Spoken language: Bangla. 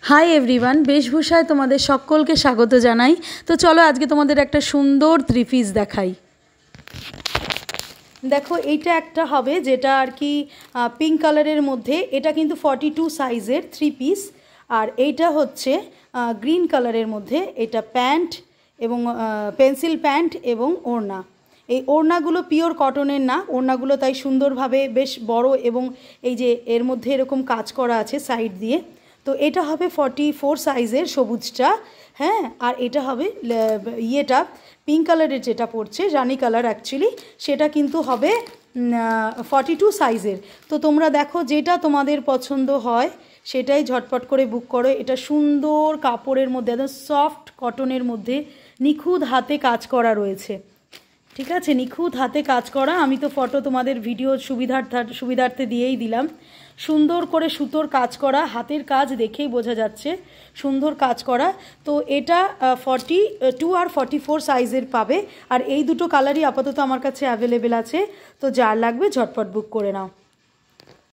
হাই এভরিওয়ান, বেশভূষায় তোমাদের সকলকে স্বাগত জানাই। তো চলো আজকে তোমাদের একটা সুন্দর থ্রি পিস দেখাই। দেখো এইটা একটা হবে যেটা আর কি পিঙ্ক কালারের মধ্যে, এটা কিন্তু 42 সাইজের থ্রি পিস। আর এইটা হচ্ছে গ্রিন কালারের মধ্যে, এটা প্যান্ট এবং পেন্সিল প্যান্ট এবং ওড়না। এই ওড়নাগুলো পিওর কটনের না, ওড়নাগুলো তাই সুন্দরভাবে বেশ বড় এবং এই যে এর মধ্যে এরকম কাজ করা আছে সাইড দিয়ে। তো এটা হবে 44 সাইজের সবুজটা, হ্যাঁ। আর এটা হবে ইয়েটা পিঙ্ক কালারের যেটা পড়ছে, রানি কালার অ্যাকচুয়ালি, সেটা কিন্তু হবে 42 সাইজের। তো তোমরা দেখো যেটা তোমাদের পছন্দ হয় সেটাই ঝটপট করে বুক করো। এটা সুন্দর কাপড়ের মধ্যে, একদম সফট কটনের মধ্যে নিখুঁত হাতে কাজ করা রয়েছে, ঠিক আছে, নিখুঁত হাতে কাজ করা। আমি তো ফটো তোমাদের ভিডিও সুবিধার্থে দিয়েই দিলাম। সুন্দর করে সুতোর কাজ করা, হাতের কাজ দেখেই বোঝা যাচ্ছে সুন্দর কাজ করা। তো এটা 42 আর 44 সাইজের পাবে। আর এই দুটো কালারই আপাতত আমার কাছে অ্যাভেলেবেল আছে। তো যার লাগবে ঝটপট বুক করে নাও।